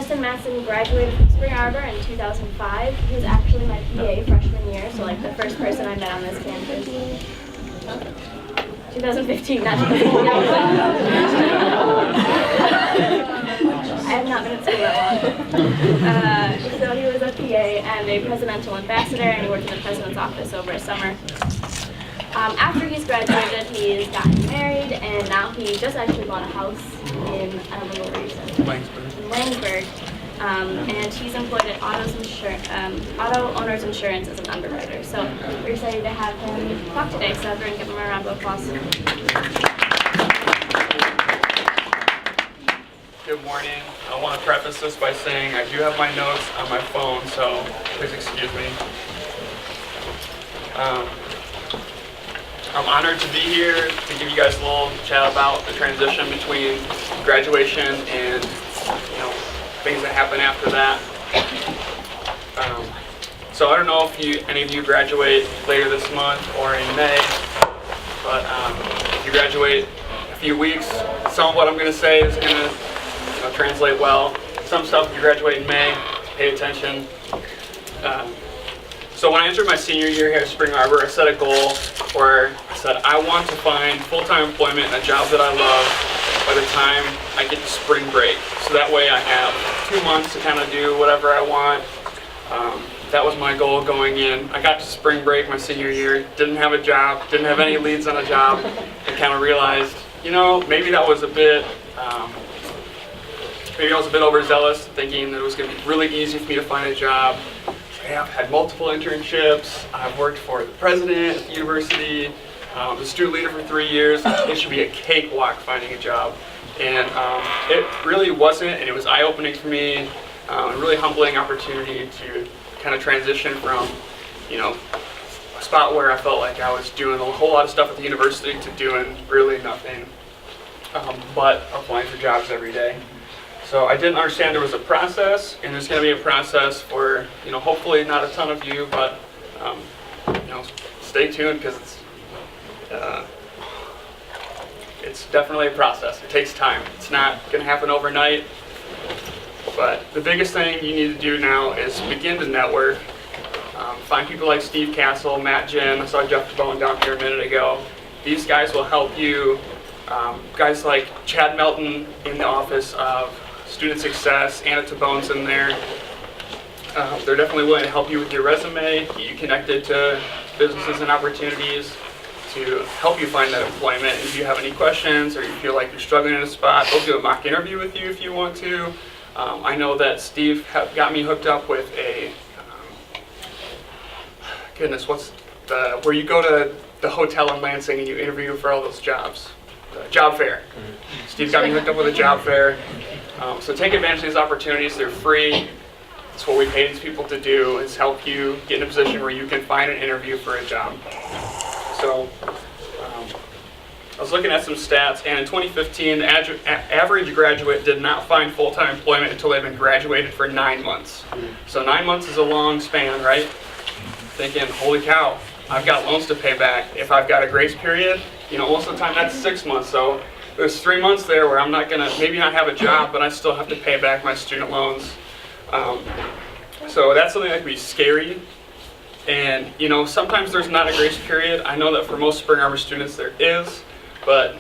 Justin Mattson graduated from Spring Arbor in 2005. He was actually my PA freshman year, so like the first person I met on this campus. 2015, not 2015. I have not been at school that long. So he was a PA and a presidential ambassador, and he worked in the president's office over a summer. After he's graduated, he's gotten married, and now he just actually bought a house in, I don't remember where he said, in Langsburg. And he's employed at Auto Owners Insurance as an underwriter. So we're excited to have him talk today, so everyone give him a round of applause. Good morning. I want to preface this by saying I do have my notes on my phone, so please excuse me. I'm honored to be here to give you guys a little chat about the transition between graduation and things that happen after that. So I don't know if any of you graduate later this month or in May, but if you graduate a few weeks, some of what I'm going to say is going to translate well. Some stuff if you graduate in May, pay attention. So when I entered my senior year here at Spring Arbor, I set a goal where I said I want to find full-time employment in a job that I love by the time I get to spring break. So that way I have 2 months to kind of do whatever I want. That was my goal going in. I got to spring break my senior year, didn't have a job, didn't have any leads on a job, and kind of realized, maybe that was a bit, maybe I was a bit overzealous, thinking that it was going to be really easy for me to find a job. I've had multiple internships. I've worked for the president at the university, the student leader for 3 years. It should be a cakewalk finding a job. And it really wasn't, and it was eye-opening for me, a really humbling opportunity to kind of transition from, a spot where I felt like I was doing a whole lot of stuff at the university to doing really nothing but applying for jobs every day. So I didn't understand there was a process, and there's going to be a process for, hopefully not a ton of you, but, stay tuned because it's definitely a process. It takes time. It's not going to happen overnight, but the biggest thing you need to do now is begin to network. Find people like Steve Castle, Matt Jim. I saw Jeff Bone down here a minute ago. These guys will help you. Guys like Chad Melton in the office of Student Success, Anna Tabone's in there. They're definitely willing to help you with your resume, get you connected to businesses and opportunities to help you find that employment. If you have any questions or you feel like you're struggling in a spot, they'll do a mock interview with you if you want to. I know that Steve got me hooked up with a, where you go to the hotel in Lansing and you interview for all those jobs. Job fair. Steve got me hooked up with a job fair. So take advantage of these opportunities. They're free. It's what we pay these people to do, is help you get in a position where you can find an interview for a job. So I was looking at some stats, and in 2015, the average graduate did not find full-time employment until they've been graduated for 9 months. So 9 months is a long span, right? Thinking, holy cow, I've got loans to pay back. If I've got a grace period, most of the time that's 6 months. So there's 3 months there where I'm not gonna, maybe not have a job, but I still have to pay back my student loans. So that's something that can be scary. And sometimes there's not a grace period. I know that for most Spring Arbor students there is, but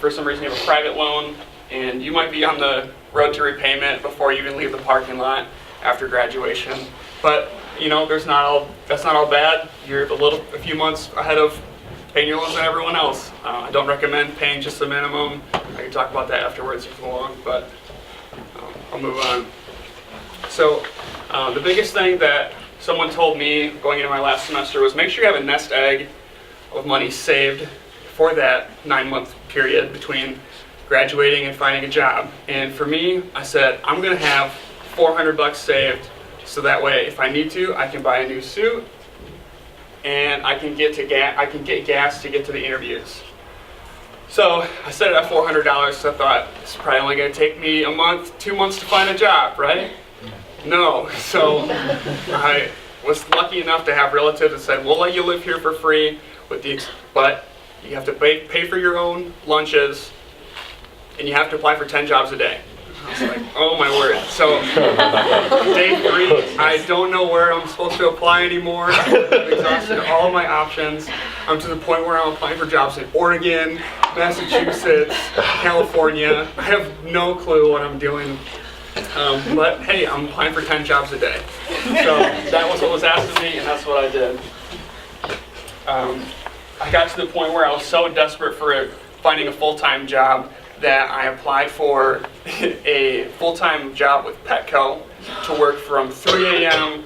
for some reason you have a private loan and you might be on the road to repayment before you even leave the parking lot after graduation. But that's not all bad. You're a few months ahead of paying your loans than everyone else. I don't recommend paying just the minimum. I can talk about that afterwards if you want, but I'll move on. So the biggest thing that someone told me going into my last semester was make sure you have a nest egg of money saved for that 9-month period between graduating and finding a job. And for me, I said, I'm going to have $400 saved, so that way if I need to, I can buy a new suit and I can get gas to get to the interviews. So I set it at $400, so I thought, it's probably only going to take me a month, 2 months to find a job, right? No. So I was lucky enough to have relatives that said, we'll let you live here for free, but you have to pay for your own lunches, and you have to apply for 10 jobs a day. It's like, oh my word. So day 3, I don't know where I'm supposed to apply anymore. I've exhausted all of my options. I'm to the point where I'm applying for jobs in Oregon, Massachusetts, California. I have no clue what I'm doing. But hey, I'm applying for 10 jobs a day. So that was what was asked of me, and that's what I did. I got to the point where I was so desperate for finding a full-time job that I applied for a full-time job with Petco to work from 3 a.m.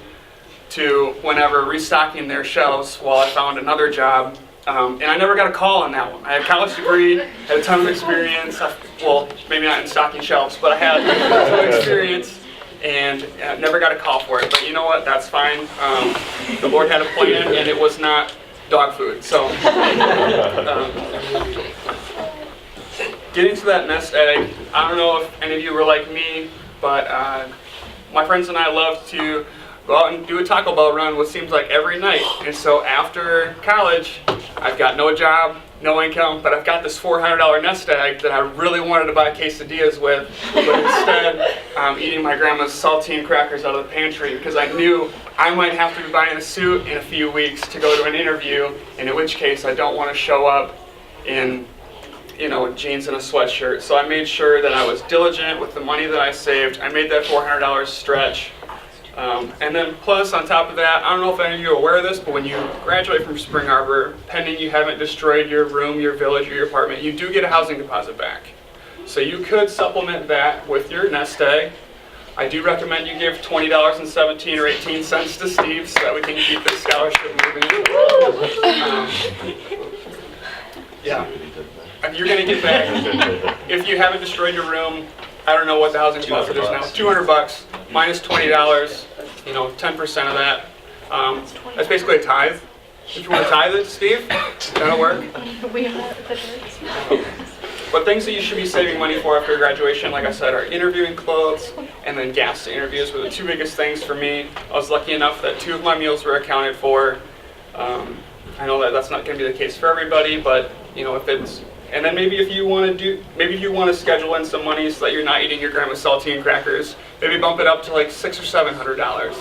to whenever, restocking their shelves, while I found another job. And I never got a call on that one. I had a college degree, had a ton of experience. Well, maybe not in stocking shelves, but I had a ton of experience and never got a call for it. But you know what? That's fine. The Lord had a plan, and it was not dog food. So getting to that nest egg, I don't know if any of you were like me, but my friends and I love to go out and do a Taco Bell run what seems like every night. And so after college, I've got no job, no income, but I've got this $400 nest egg that I really wanted to buy quesadillas with, but instead I'm eating my grandma's saltine crackers out of the pantry because I knew I might have to be buying a suit in a few weeks to go to an interview, and in which case I don't want to show up in jeans and a sweatshirt. So I made sure that I was diligent with the money that I saved. I made that $400 stretch. And then plus on top of that, I don't know if any of you are aware of this, but when you graduate from Spring Arbor, pending you haven't destroyed your room, your village, or your apartment, you do get a housing deposit back. So you could supplement that with your nest egg. I do recommend you give $20.17 or 18 cents to Steve so that we can keep this scholarship moving. Yeah. You're going to get back, if you haven't destroyed your room, I don't know what the housing deposit is now, $200 minus $20, 10% of that. That's basically a tithe. If you want to tithe it, Steve, that'll work. But things that you should be saving money for after graduation, like I said, are interviewing clothes and then gas to interviews were the 2 biggest things for me. I was lucky enough that 2 of my meals were accounted for. I know that that's not going to be the case for everybody, but if it's, and then maybe if you want to schedule in some money so that you're not eating your grandma's saltine crackers, maybe bump it up to like $600 or $700.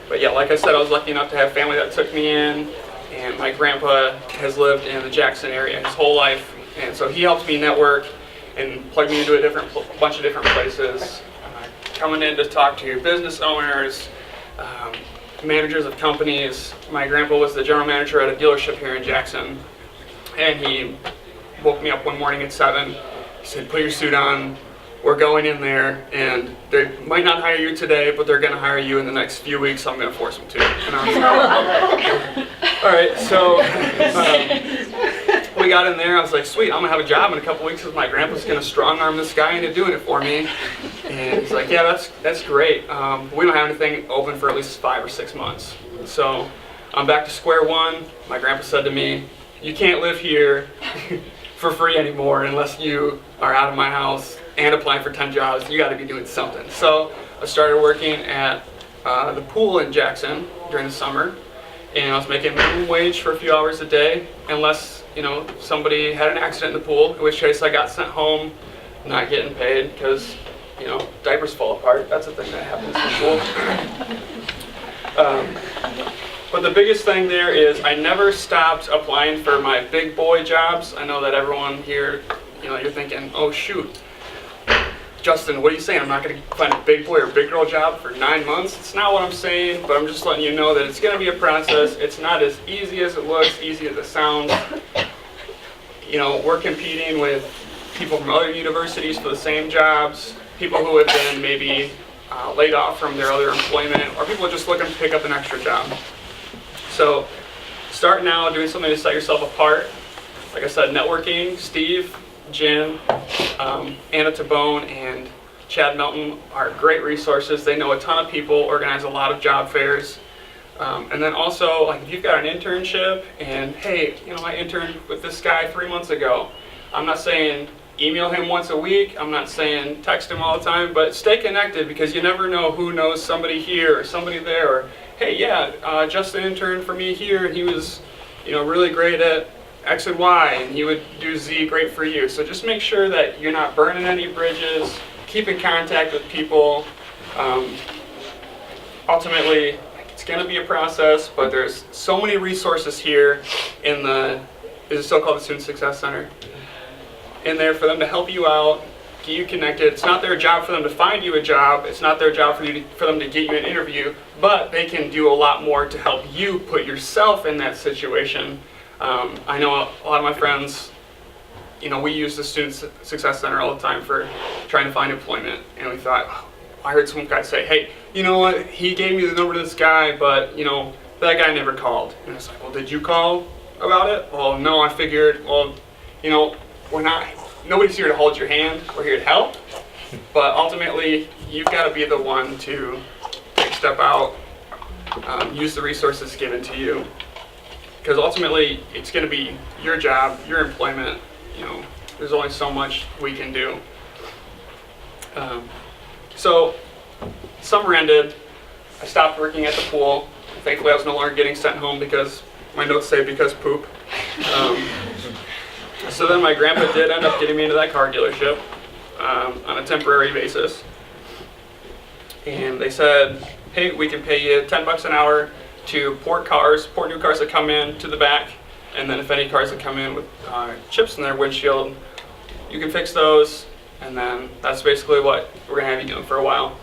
But yeah, like I said, I was lucky enough to have family that took me in, and my grandpa has lived in the Jackson area his whole life, and so he helped me network and plug me into a bunch of different places. Coming in to talk to business owners, managers of companies. My grandpa was the general manager at a dealership here in Jackson, and he woke me up one morning at 7. He said, "Put your suit on. We're going in there, and they might not hire you today, but they're going to hire you in the next few weeks. So I'm going to force them to." And I was like, all right. So we got in there. I was like, sweet, I'm going to have a job in a couple weeks because my grandpa's going to strong arm this guy into doing it for me. And he's like, yeah, that's great. We don't have anything open for at least 5 or 6 months. So I'm back to square one. My grandpa said to me, "You can't live here for free anymore unless you are out of my house and applying for 10 jobs. You got to be doing something." So I started working at the pool in Jackson during the summer, and I was making minimum wage for a few hours a day, unless somebody had an accident in the pool, in which case I got sent home, not getting paid because diapers fall apart. That's a thing that happens in the pool. But the biggest thing there is I never stopped applying for my big boy jobs. I know that everyone here, you're thinking, oh shoot, Justin, what are you saying? I'm not going to find a big boy or big girl job for 9 months? It's not what I'm saying, but I'm just letting you know that it's going to be a process. It's not as easy as it looks, easy as it sounds. We're competing with people from other universities for the same jobs, people who have been maybe laid off from their other employment, or people just looking to pick up an extra job. So start now doing something to set yourself apart. Like I said, networking. Steve, Jim, Anna Tabone, and Chad Melton are great resources. They know a ton of people, organize a lot of job fairs. And then also, like if you've got an internship and, hey, I interned with this guy 3 months ago. I'm not saying email him once a week. I'm not saying text him all the time, but stay connected because you never know who knows somebody here or somebody there. Or, hey, yeah, Justin interned for me here and he was, really great at X and Y, and he would do Z, great for you. So just make sure that you're not burning any bridges, keep in contact with people. Ultimately, it's going to be a process, but there's so many resources here in the, is it still called the Student Success Center? In there for them to help you out, get you connected. It's not their job for them to find you a job. It's not their job for them to get you an interview, but they can do a lot more to help you put yourself in that situation. I know a lot of my friends, we use the Student Success Center all the time for trying to find employment, and we thought, I heard some guy say, hey, you know what, he gave me the number to this guy, but, that guy never called. And I was like, well, did you call about it? Well, no, I figured, nobody's here to hold your hand, we're here to help, but ultimately, you've got to be the one to take a step out, use the resources given to you, because ultimately, it's going to be your job, your employment. There's only so much we can do. So, summer ended. I stopped working at the pool. Thankfully, I was no longer getting sent home because my notes say because poop. So then my grandpa did end up getting me into that car dealership on a temporary basis. And they said, hey, we can pay you $10 an hour to port new cars that come in to the back, and then if any cars that come in with chips in their windshield, you can fix those, and then that's basically what we're going to have you doing for a while.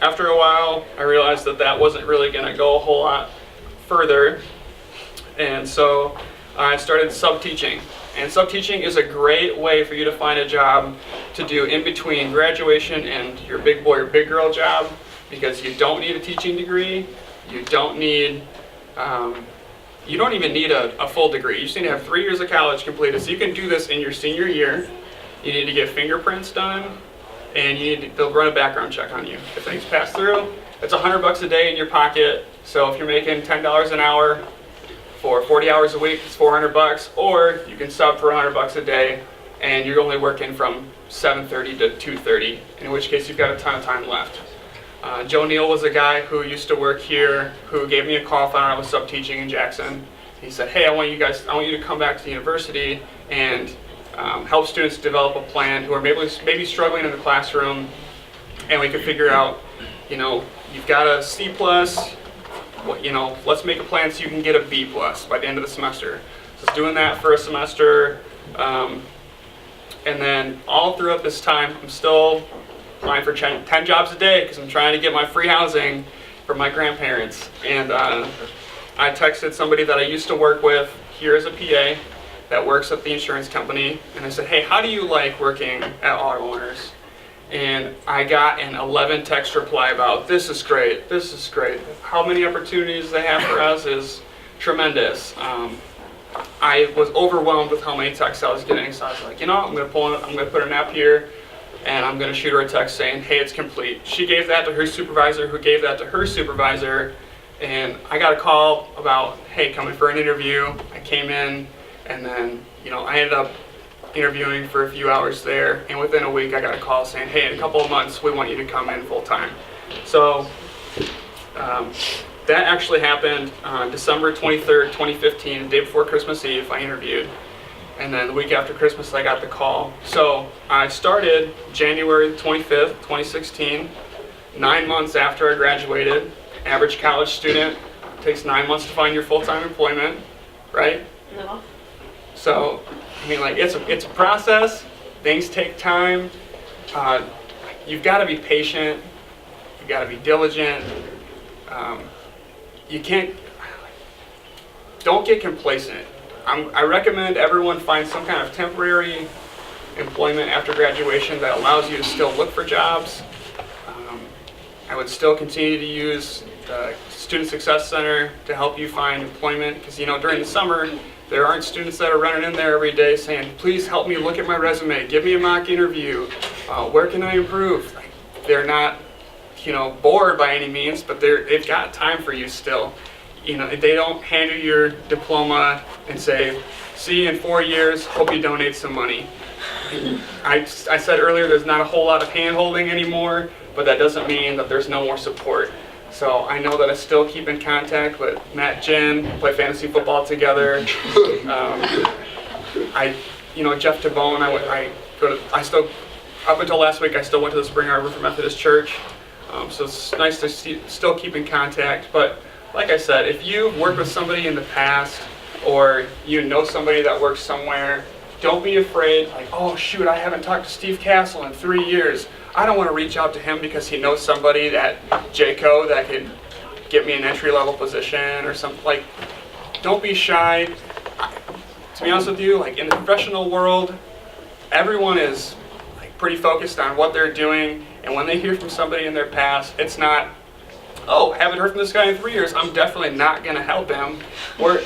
After a while, I realized that wasn't really going to go a whole lot further, and so I started sub-teaching. And sub-teaching is a great way for you to find a job to do in between graduation and your big boy or big girl job, because you don't need a teaching degree. You don't need, you don't even need a full degree. You just need to have 3 years of college completed. So you can do this in your senior year. You need to get fingerprints done, and they'll run a background check on you. If things pass through, it's $100 a day in your pocket. So if you're making $10 an hour for 40 hours a week, it's $400. Or you can sub for $100 a day, and you're only working from 7:30 to 2:30, in which case you've got a ton of time left. Joe Neal was a guy who used to work here, who gave me a call, found out I was sub-teaching in Jackson. He said, hey, I want you to come back to the university and help students develop a plan who are maybe struggling in the classroom, and we could figure out, you've got a C+, let's make a plan so you can get a B+ by the end of the semester. So it's doing that for a semester, and then all throughout this time, I'm still applying for 10 jobs a day because I'm trying to get my free housing for my grandparents. And I texted somebody that I used to work with here as a PA that works at the insurance company, and I said, hey, how do you like working at Auto Owners? And I got an 11 text reply about, this is great, how many opportunities they have for us is tremendous. I was overwhelmed with how many texts I was getting, so I was like, I'm going to put an app here, and I'm going to shoot her a text saying, hey, it's complete. She gave that to her supervisor, who gave that to her supervisor, and I got a call about, hey, coming for an interview. I came in, and then, I ended up interviewing for a few hours there, and within a week I got a call saying, hey, in a couple of months we want you to come in full time. So that actually happened on December 23rd, 2015, the day before Christmas Eve. I interviewed. And then the week after Christmas, I got the call. So I started January 25th, 2016, 9 months after I graduated. Average college student, takes 9 months to find your full-time employment, right? No. So, it's a process. Things take time. You've got to be patient. You've got to be diligent. Don't get complacent. I recommend everyone find some kind of temporary employment after graduation that allows you to still look for jobs. I would still continue to use the Student Success Center to help you find employment, because during the summer there aren't students that are running in there every day saying, please help me look at my resume, give me a mock interview, where can I improve? They're not bored by any means, but they've got time for you still. They don't hand you your diploma and say, see you in 4 years, hope you donate some money. I said earlier there's not a whole lot of hand-holding anymore, but that doesn't mean that there's no more support. So I know that I still keep in contact with Matt, Jen, play fantasy football together. Jeff DeBone, I still, up until last week, I still went to the Spring Arbor Methodist Church. So it's nice to still keep in contact. But like I said, if you've worked with somebody in the past, or you know somebody that works somewhere, don't be afraid, like, oh shoot, I haven't talked to Steve Castle in 3 years. I don't want to reach out to him because he knows somebody at Jayco that could get me an entry-level position or something. Like, don't be shy. To be honest with you, like in the professional world, everyone is like pretty focused on what they're doing, and when they hear from somebody in their past, it's not, oh, haven't heard from this guy in 3 years, I'm definitely not going to help him. Or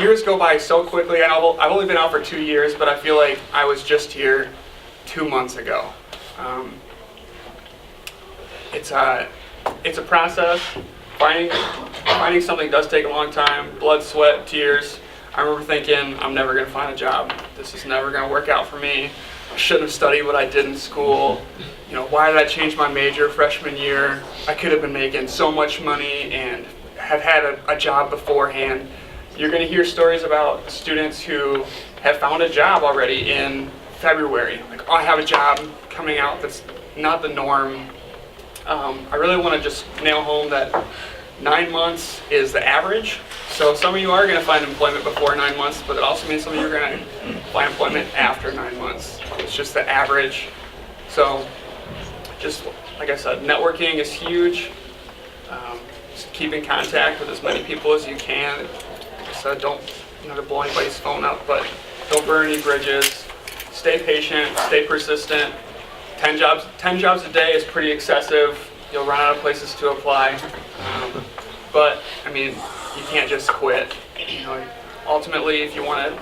years go by so quickly. I know I've only been out for 2 years, but I feel like I was just here 2 months ago. It's a process. Finding something does take a long time. Blood, sweat, tears. I remember thinking, I'm never going to find a job. This is never going to work out for me. I shouldn't have studied what I did in school. Why did I change my major freshman year? I could have been making so much money and have had a job beforehand. You're going to hear stories about students who have found a job already in February. Like, oh, I have a job coming out that's not the norm. I really want to just nail home that 9 months is the average. So some of you are going to find employment before 9 months, but it also means some of you are going to find employment after 9 months. It's just the average. So just like I said, networking is huge. Just keep in contact with as many people as you can. So don't to blow anybody's phone up, but don't burn any bridges. Stay patient, stay persistent. 10 jobs a day is pretty excessive. You'll run out of places to apply. But I mean, you can't just quit. Ultimately, if you want to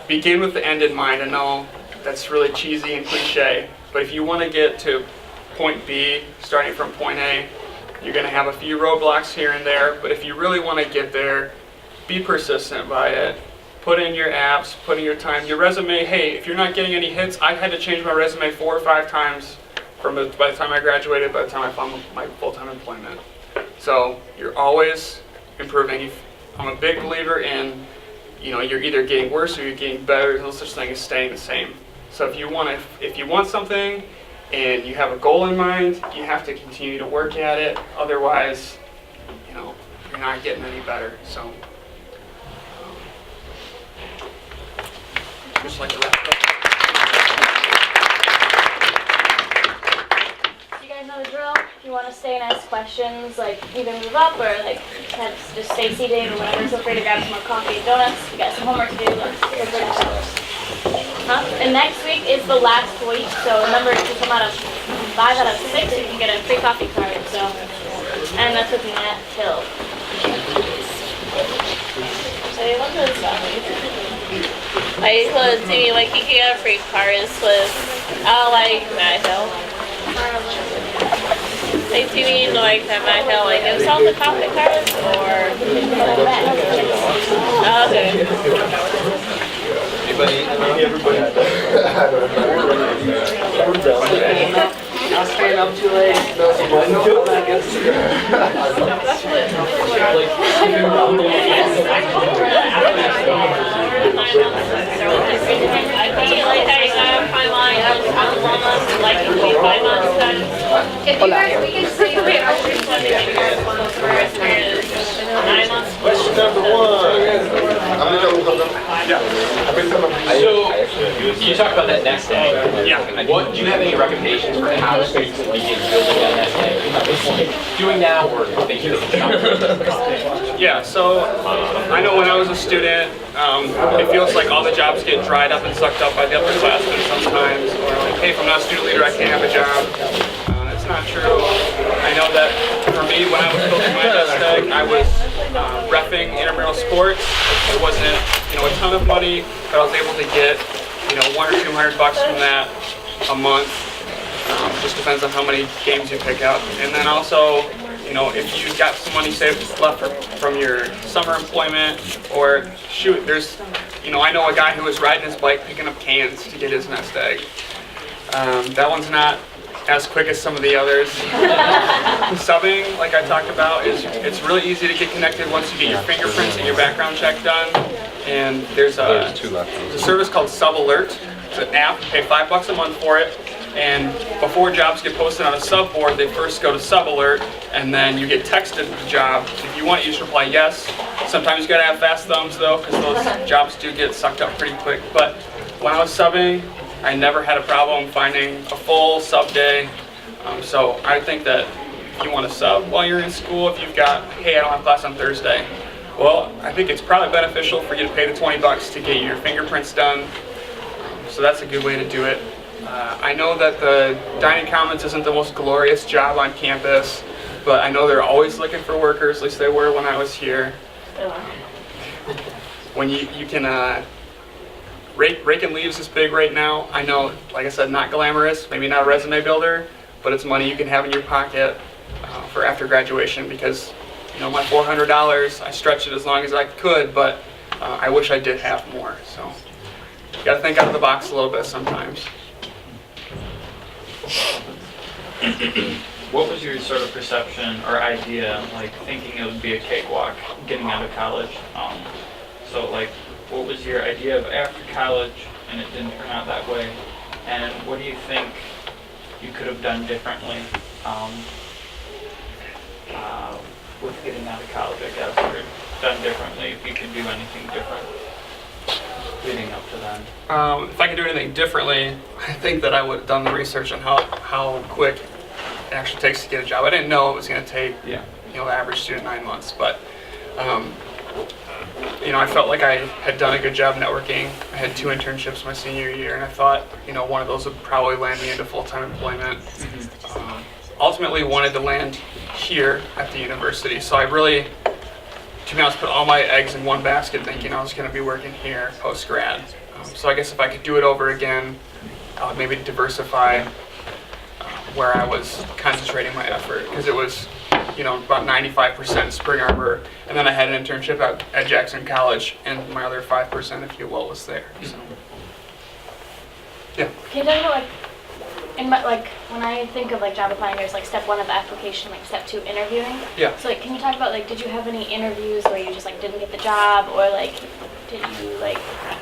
begin with the end in mind, I know that's really cheesy and cliche, but if you want to get to point B, starting from point A, you're going to have a few roadblocks here and there, but if you really want to get there, be persistent by it. Put in your apps, put in your time. Your resume, hey, if you're not getting any hits, I've had to change my resume 4 or 5 times by the time I graduated, by the time I found my full-time employment. So you're always improving. I'm a big believer in, you're either getting worse or you're getting better. There's no such thing as staying the same. So if you want something and you have a goal in mind, you have to continue to work at it. Otherwise, you're not getting any better. So just like to wrap it up. You guys know the drill. If you want to stay and ask questions, like either move up or just stay seated or whatever, feel free to grab some more coffee and donuts. You got some homework to do. And next week is the last week, so remember if you come out of 5 out of 6, you can get a free coffee card. So, and that's with Matt Hill. So you love this stuff. I told Timmy like he could get a free cars with Matt Hill. Like Timmy like that Matt Hill like himself the coffee cards or okay. Everybody. Not staying up too late. I know how that gets. If you guys, we can see wait, I was just wondering if you guys want to first, 9 months. Question number 1. So, you talked about that nest egg. Yeah. Do you have any recommendations for how to begin building that nest egg? Doing now or thinking of the future? Yeah, so I know when I was a student, it feels like all the jobs get dried up and sucked up by the upperclassmen sometimes, or like, hey, if I'm not a student leader, I can't have a job. It's not true. I know that for me, when I was building my nest egg, I was reffing intramural sports. It wasn't, a ton of money, but I was able to get, $100 or $200 from that a month. Just depends on how many games you pick up. And then also, if you got some money saved left from your summer employment, or shoot, there's, I know a guy who was riding his bike picking up cans to get his nest egg. That one's not as quick as some of the others. Subbing, like I talked about, it's really easy to get connected once you get your fingerprints and your background check done. And there's a service called Sub Alert. It's an app. You pay $5 a month for it. And before jobs get posted on a sub board, they first go to Sub Alert, and then you get texted the job. If you want, you just reply yes. Sometimes you gotta have fast thumbs though, because those jobs do get sucked up pretty quick. But when I was subbing, I never had a problem finding a full sub day. So I think that if you want to sub while you're in school, if you've got, hey, I don't have class on Thursday, well, I think it's probably beneficial for you to pay the $20 to get your fingerprints done. So that's a good way to do it. I know that the Dining Commons isn't the most glorious job on campus, but I know they're always looking for workers, at least they were when I was here. When you can, raking leaves is big right now. I know, like I said, not glamorous, maybe not a resume builder, but it's money you can have in your pocket for after graduation because, you know, my $400, I stretched it as long as I could, but I wish I did have more. So you gotta think out of the box a little bit sometimes. What was your sort of perception or idea, like thinking it would be a cakewalk getting out of college? So like, what was your idea of after college and it didn't turn out that way? And what do you think you could have done differently with getting out of college, I guess, or done differently if you could do anything different leading up to then? If I could do anything differently, I think that I would have done the research on how quick it actually takes to get a job. I didn't know it was going to take, you know, the average student 9 months, but you know, I felt like I had done a good job networking. I had 2 internships my senior year, and I thought, you know, one of those would probably land me into full-time employment. Ultimately wanted to land here at the university, so I really, to be honest, put all my eggs in one basket thinking I was going to be working here post-grad. So I guess if I could do it over again, I would maybe diversify where I was concentrating my effort, because it was, you know, about 95% Spring Arbor, and then I had an internship at Jackson College, and my other 5%, if you will, was there. So, yeah. Can you tell me about, like, when I think of like job applying, there's like step 1 of the application, like step 2 interviewing. Yeah. So like, can you talk about like, did you have any interviews where you just like didn't get the job, or like, did you like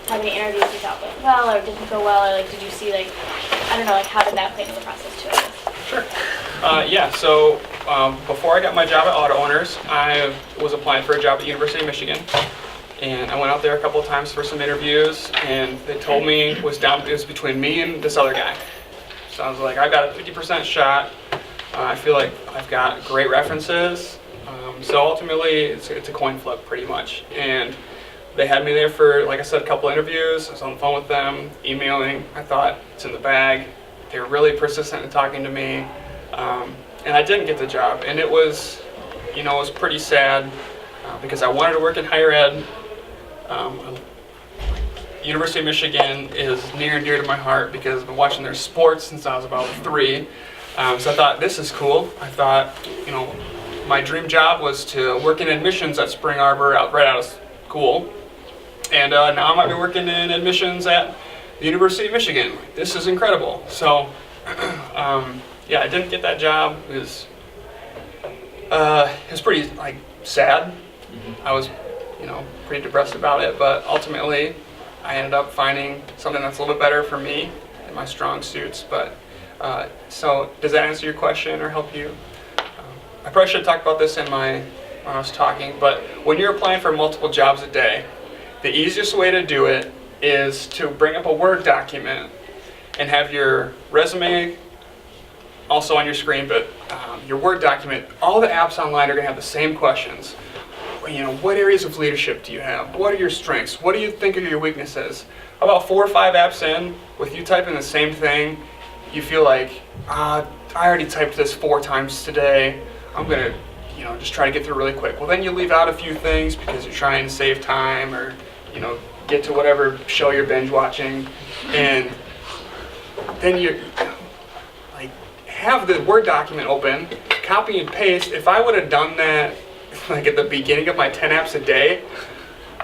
have any interviews you thought went well or didn't go well, or like, did you see like, I don't know, like how did that play into the process too, I guess? Sure. Yeah, so before I got my job at Auto Owners, I was applying for a job at University of Michigan. And I went out there a couple of times for some interviews, and they told me it was between me and this other guy. So I was like, I've got a 50% shot. I feel like I've got great references. So ultimately, it's a coin flip pretty much. And they had me there for, like I said, a couple interviews. I was on the phone with them, emailing. I thought, it's in the bag. They were really persistent in talking to me. And I didn't get the job. And it was, you know, it was pretty sad because I wanted to work in higher ed. University of Michigan is near and dear to my heart because I've been watching their sports since I was about 3. So I thought, this is cool. I thought, you know, my dream job was to work in admissions at Spring Arbor right out of school. And now I might be working in admissions at the University of Michigan. This is incredible. So, yeah, I didn't get that job. It was pretty, like, sad. I was, you know, pretty depressed about it, but ultimately I ended up finding something that's a little bit better for me and my strong suits. But so does that answer your question or help you? I probably should have talked about this when I was talking, but when you're applying for multiple jobs a day, the easiest way to do it is to bring up a Word document and have your resume also on your screen, but your Word document, all the apps online are going to have the same questions. You know, what areas of leadership do you have? What are your strengths? What do you think are your weaknesses? About 4 or 5 apps in, with you typing the same thing, you feel like, I already typed this 4 times today. I'm going to, you know, just try to get through really quick. Well, then you leave out a few things because you're trying to save time or, you know, get to whatever show you're binge watching. And then you, like, have the Word document open, copy and paste. If I would have done that, like at the beginning of my 10 apps a day,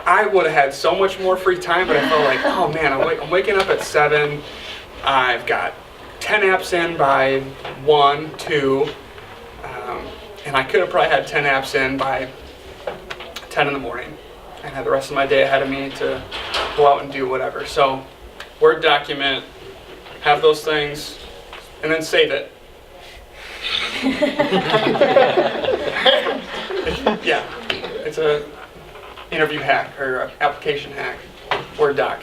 I would have had so much more free time, but I felt like, oh man, I'm waking up at 7, I've got 10 apps in by 1, 2, and I could have probably had 10 apps in by 10 in the morning and had the rest of my day ahead of me to go out and do whatever. So Word document, have those things, and then save it. Yeah, it's a interview hack or a application hack. Word doc.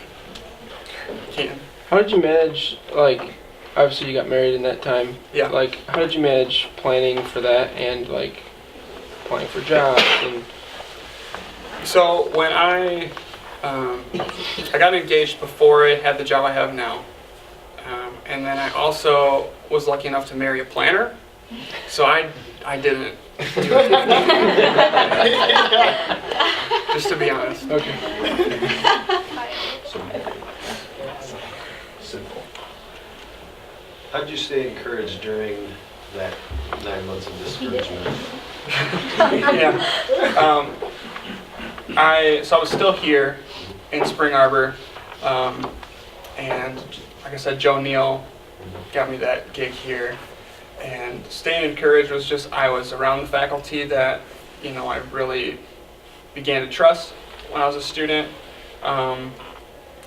Can. How did you manage, like, obviously you got married in that time. Yeah. Like, how did you manage planning for that and, like, applying for jobs and... So when I got engaged before I had the job I have now. And then I also was lucky enough to marry a planner. So I didn't do it. Just to be honest. Okay. Simple. How did you stay encouraged during that 9 months of discouragement? Yeah. So I was still here in Spring Arbor, and like I said, Joe Neal got me that gig here. And staying encouraged was just I was around the faculty that I really began to trust when I was a student.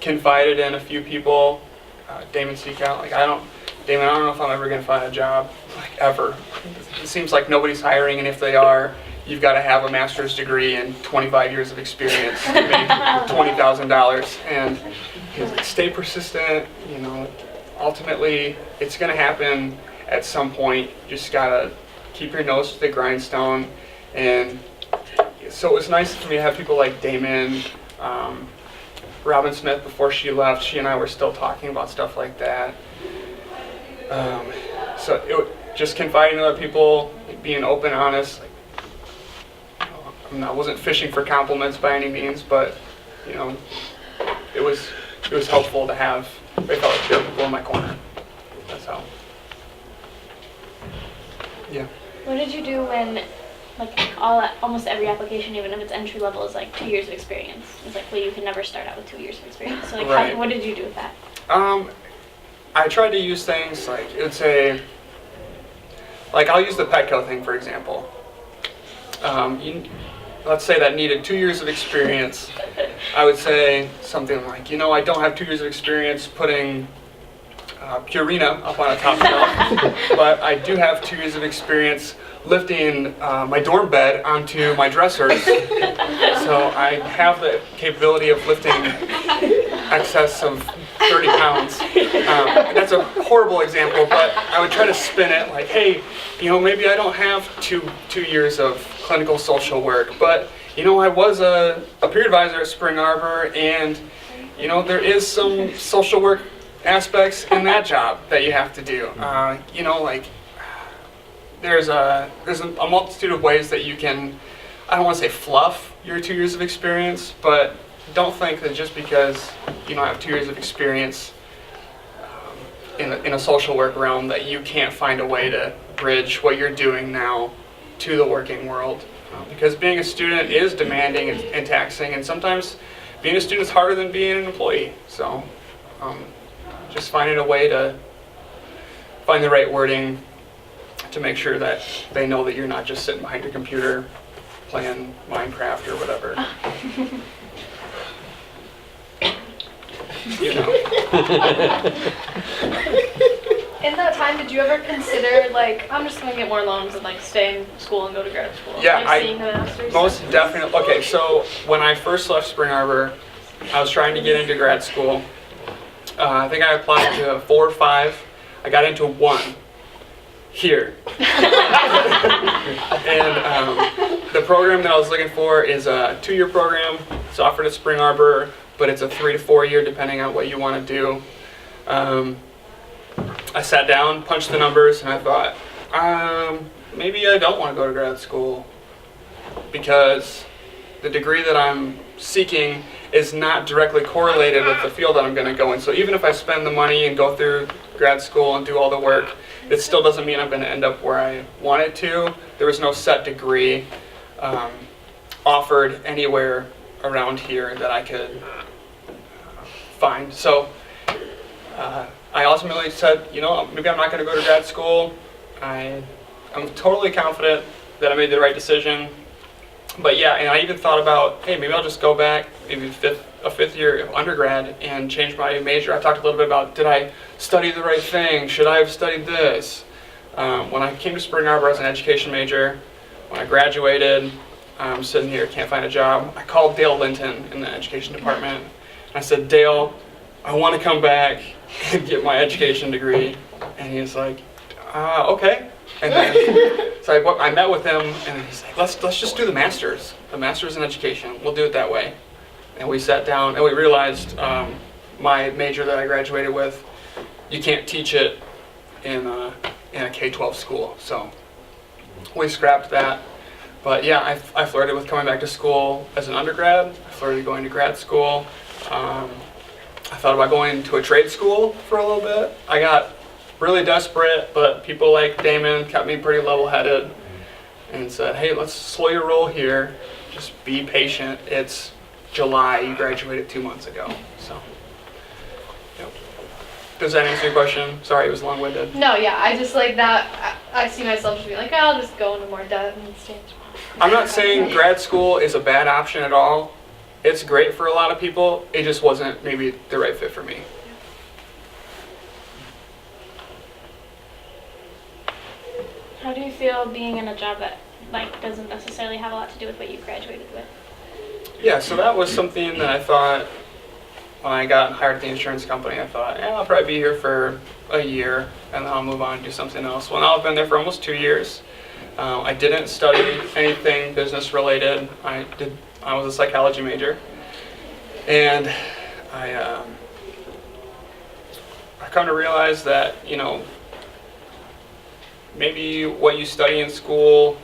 Confided in a few people. Damon Seacout, Damon, I don't know if I'm ever going to find a job, ever. It seems like nobody's hiring, and if they are, you've got to have a master's degree and 25 years of experience to make $20,000. And stay persistent, ultimately it's going to happen at some point. You just got to keep your nose to the grindstone. And so it was nice for me to have people like Damon, Robin Smith, before she left, she and I were still talking about stuff like that. So just confiding in other people, being open, honest. I wasn't fishing for compliments by any means, but it was helpful to have people in my corner. That's how. Yeah. What did you do when, almost every application, even if it's entry level, is 2 years of experience? It's well, you can never start out with 2 years of experience. So Right. what did you do with that? I tried to use things it would say, I'll use the Petco thing for example. Let's say that needed 2 years of experience. I would say something like, I don't have 2 years of experience putting Purina up on a top shelf, but I do have 2 years of experience lifting my dorm bed onto my dressers. So I have the capability of lifting excess of 30 pounds. That's a horrible example, but I would try to spin it hey, maybe I don't have two years of clinical social work, but I was a peer advisor at Spring Arbor, and there is some social work aspects in that job that you have to do. There's a multitude of ways that you can, I don't want to say fluff your 2 years of experience, but don't think that just because you don't have 2 years of experience in a social work realm that you can't find a way to bridge what you're doing now to the working world. Because being a student is demanding and taxing, and sometimes being a student is harder than being an employee. So just finding a way to find the right wording to make sure that they know that you're not just sitting behind your computer playing Minecraft or whatever. In that time, did you ever consider, I'm just going to get more loans and, stay in school and go to grad school? Yeah, seeing the masters? Most definitely. Okay, so when I first left Spring Arbor, I was trying to get into grad school. I think I applied to 4 or 5. I got into 1 here. And the program that I was looking for is a 2-year program. It's offered at Spring Arbor, but it's a 3 to 4 year depending on what you want to do. I sat down, punched the numbers, and I thought, maybe I don't want to go to grad school because the degree that I'm seeking is not directly correlated with the field that I'm going to go in. So even if I spend the money and go through grad school and do all the work, it still doesn't mean I'm going to end up where I wanted to. There was no set degree offered anywhere around here that I could find. So I ultimately said, maybe I'm not going to go to grad school. I'm totally confident that I made the right decision. But yeah, and I even thought about, hey, maybe I'll just go back, maybe a fifth year of undergrad and change my major. I talked a little bit about, did I study the right thing? Should I have studied this? When I came to Spring Arbor as an education major, when I graduated, I'm sitting here, can't find a job. I called Dale Linton in the education department. And I said, Dale, I want to come back and get my education degree. And he's like, okay. And then, so I met with him, and he's like, let's just do the master's in education. We'll do it that way. And we sat down, and we realized my major that I graduated with, you can't teach it in a K-12 school. So we scrapped that. But yeah, I flirted with coming back to school as an undergrad. I flirted going to grad school. I thought about going to a trade school for a little bit. I got really desperate, but people like Damon kept me pretty level-headed and said, hey, let's slow your roll here. Just be patient. It's July. You graduated 2 months ago. So, yep. Does that answer your question? Sorry, it was long-winded. No, yeah, I just like that. I see myself just being like, I'll just go into more debt and stay. I'm not saying grad school is a bad option at all. It's great for a lot of people. It just wasn't maybe the right fit for me. How do you feel being in a job that doesn't necessarily have a lot to do with what you graduated with? Yeah, so that was something that I thought when I got hired at the insurance company, I thought, I'll probably be here for a year and then I'll move on and do something else. Well, now I've been there for almost 2 years. I didn't study anything business related. I was a psychology major, and I come to realize that maybe what you study in school,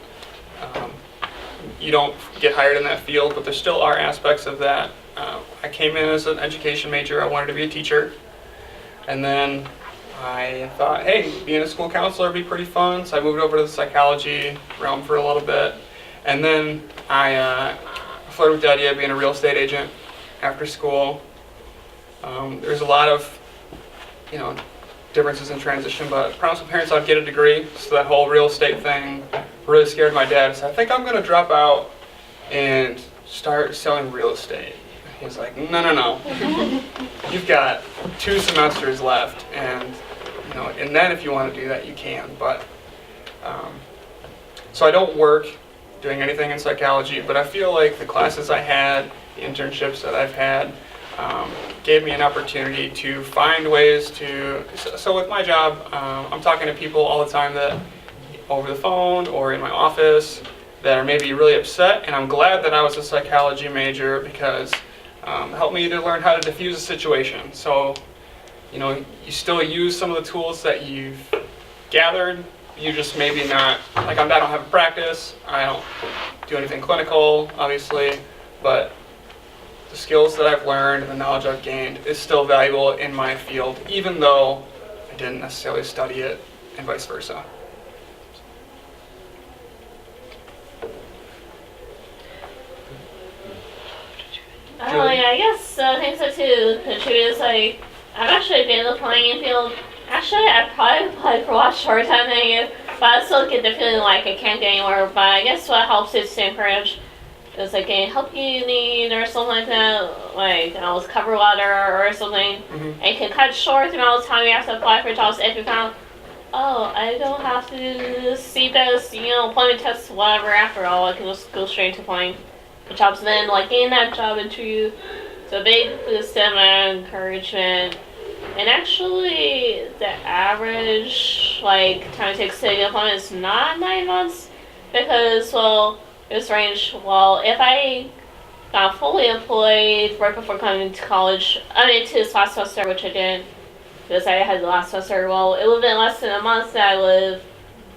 you don't get hired in that field, but there still are aspects of that. I came in as an education major. I wanted to be a teacher, and then I thought, hey, being a school counselor would be pretty fun, so I moved over to the psychology realm for a little bit. And then I flirted with the idea of being a real estate agent after school. There's a lot of, differences in transition, but I promised my parents I'd get a degree, so that whole real estate thing really scared my dad. So I think I'm going to drop out and start selling real estate. He's like, no. You've got 2 semesters left, and and then if you want to do that, you can. But so I don't work doing anything in psychology, but I feel like the classes I had, the internships that I've had, gave me an opportunity to find ways to. So with my job, I'm talking to people all the time that over the phone or in my office that are maybe really upset, and I'm glad that I was a psychology major because it helped me to learn how to diffuse a situation. So, you still use some of the tools that you've gathered. You just maybe not, I don't have a practice. I don't do anything clinical, obviously, but the skills that I've learned and the knowledge I've gained is still valuable in my field, even though I didn't necessarily study it and vice versa. Oh, yeah, I guess I think so too. Contributors, I'm actually been in the playing field. Actually, I probably applied for a lot shorter time than you, but I still get the feeling like I can't get anywhere. But I guess what helps is to encourage. It's like any help you need or something like that, cover letter or something. Mm-hmm. And you can cut short the amount of time you have to apply for jobs if you found, I don't have to do this CPAS, employment tests, whatever. After all, I can just go straight to applying for jobs. And then, in that job interview, so big boost and encouragement. And actually, the average, time it takes to get employment is not 9 months because, this range, if I got fully employed right before coming to college, to this last semester, which I didn't, because I had the last semester, it would have been less than a month that it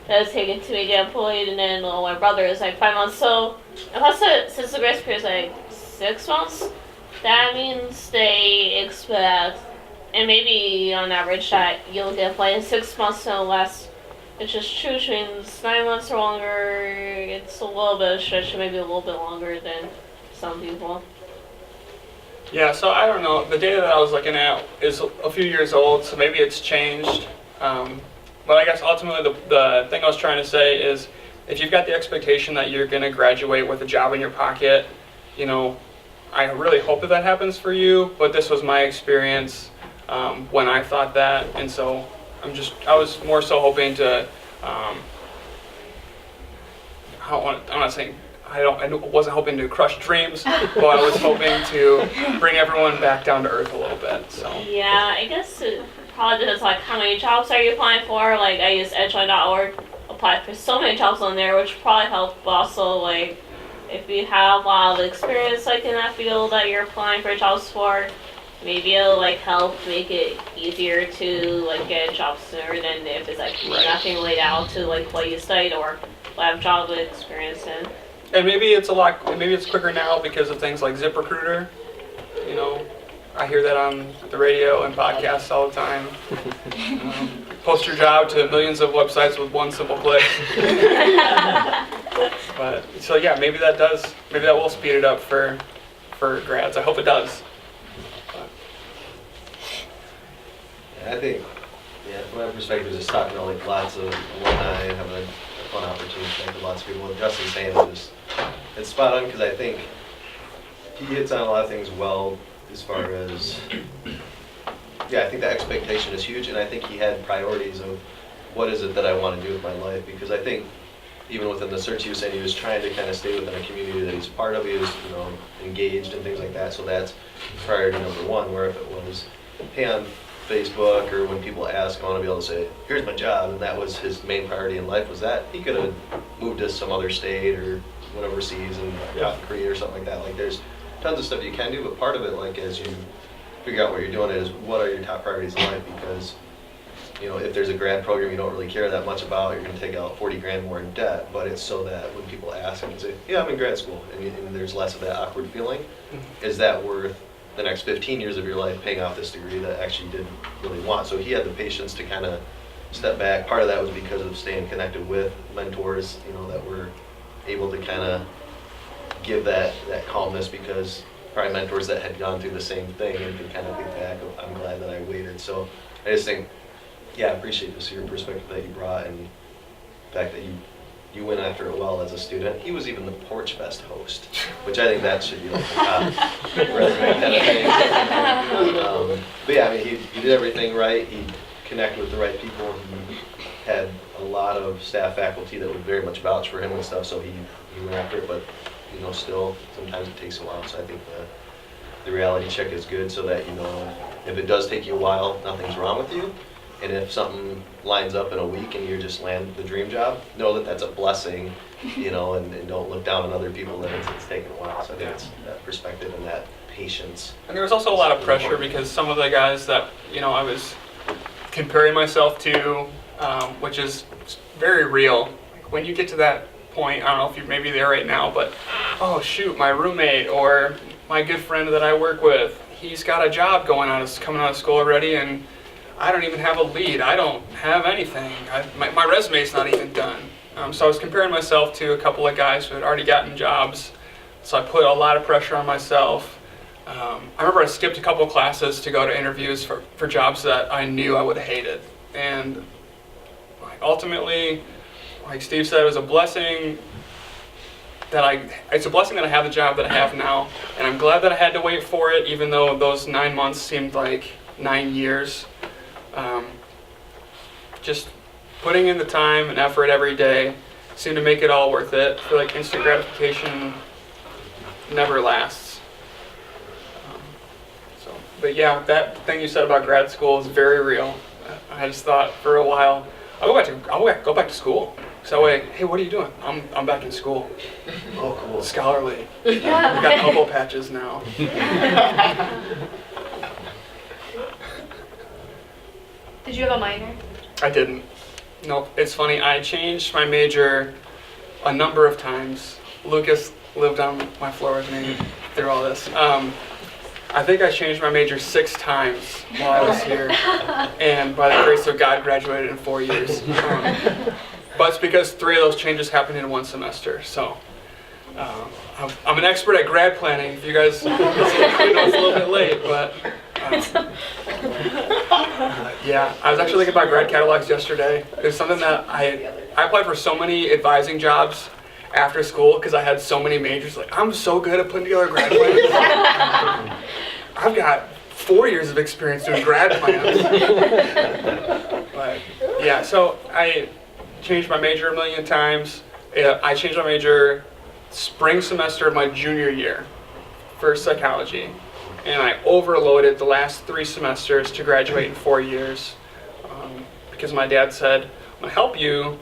was taken to me to get employed, and then, my brother is 5 months, so, since the grace period is 6 months, that means they expect, and maybe on average, that you'll get employed in 6 months or less. Which is true, which means 9 months or longer. It's a little bit of a stretch, maybe a little bit longer than some people. Yeah, so I don't know. The data that I was looking at is a few years old, so maybe it's changed. But I guess ultimately the thing I was trying to say is if you've got the expectation that you're going to graduate with a job in your pocket, you know, I really hope that happens for you, but this was my experience when I thought that, and so I was more so hoping to, I'm not saying, I wasn't hoping to crush dreams, but I was hoping to bring everyone back down to earth a little bit, so. Yeah, I guess it probably depends like how many jobs are you applying for. Like I use edgeline.org, applied for so many jobs on there, which probably helped, but also like if you have a lot of experience like in that field that you're applying for jobs for, maybe it'll like help make it easier to like get a job sooner than if it's like nothing laid out to like what you studied or what have job experience in. And maybe it's quicker now because of things like ZipRecruiter. You know, I hear that on the radio and podcasts all the time. Post your job to millions of websites with one simple click. But so yeah, maybe that will speed it up for grads. I hope it does. I think, from my perspective, just talking to like lots of alumni and having a fun opportunity to connect with lots of people. What Justin's saying is it's spot on because I think he hits on a lot of things well as far as, I think the expectation is huge, and I think he had priorities of what is it that I want to do with my life, because I think even within the search he was saying he was trying to kind of stay within a community that he's part of, he was engaged and things like that, so that's priority number one, where if it was, hey, on Facebook or when people ask, I want to be able to say, here's my job, and that was his main priority in life, was that he could have moved to some other state or went overseas and got Korea or something like that. Like there's tons of stuff you can do, but part of it, like as you figure out what you're doing, is what are your top priorities in life, because if there's a grad program you don't really care that much about, you're going to take out 40 grand more in debt, but it's so that when people ask and say, yeah, I'm in grad school, and there's less of that awkward feeling, is that worth the next 15 years of your life paying off this degree that actually you didn't really want? So he had the patience to kind of step back. Part of that was because of staying connected with mentors, that were able to kind of give that calmness, because probably mentors that had gone through the same thing and could kind of think back, I'm glad that I waited. So I just think, I appreciate this, your perspective that you brought, and the fact that you went after it well as a student. He was even the Porch Fest host, which I think that should be like the top resume kind of thing. But yeah, I mean, he did everything right. He connected with the right people. He had a lot of staff faculty that would very much vouch for him and stuff, so he went after it, but still, sometimes it takes a while. So I think the reality check is good, so that if it does take you a while, nothing's wrong with you. And if something lines up in a week and you just land the dream job, know that that's a blessing, and don't look down on other people that it's taken a while. So I think it's that perspective and that patience. And there was also a lot of pressure because some of the guys that, I was comparing myself to, which is very real. Like when you get to that point, I don't know if you're maybe there right now, but, oh shoot, my roommate or my good friend that I work with, he's got a job coming out of school already, and I don't even have a lead. I don't have anything. My resume's not even done. So I was comparing myself to a couple of guys who had already gotten jobs. So I put a lot of pressure on myself. I remember I skipped a couple of classes to go to interviews for jobs that I knew I would have hated. And ultimately, like Steve said, it was a blessing it's a blessing that I have the job that I have now. And I'm glad that I had to wait for it, even though those 9 months seemed like 9 years. Just putting in the time and effort every day seemed to make it all worth it. I feel like instant gratification never lasts. But yeah, that thing you said about grad school is very real. I just thought for a while, I'll go back to school. So that way, hey, what are you doing? I'm back in school. Oh, cool. Scholarly. We got elbow patches now. Did you have a minor? I didn't. Nope. It's funny. I changed my major a number of times. Lucas lived on my floor with me through all this. I think I changed my major 6 times while I was here, and by the grace of God, graduated in 4 years. But it's because 3 of those changes happened in 1 semester. So I'm an expert at grad planning. If you guys, I know it's a little bit late, but yeah, I was actually looking at my grad catalogs yesterday. It's something that I applied for so many advising jobs after school because I had so many majors. Like, I'm so good at putting together grad plans. I've got 4 years of experience doing grad plans. But yeah, so I changed my major a million times. I changed my major spring semester of my junior year for psychology, and I overloaded the last 3 semesters to graduate in 4 years because my dad said, I'm going to help you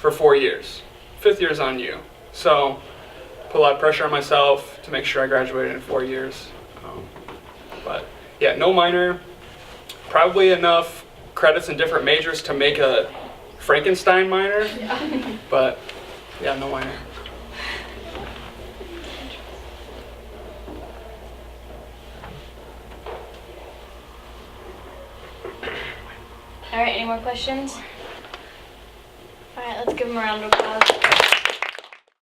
for 4 years. 5th year's on you. So put a lot of pressure on myself to make sure I graduated in 4 years. But yeah, no minor, probably enough credits in different majors to make a Frankenstein minor, but yeah, no minor. All right, any more questions? All right, let's give them a round of applause.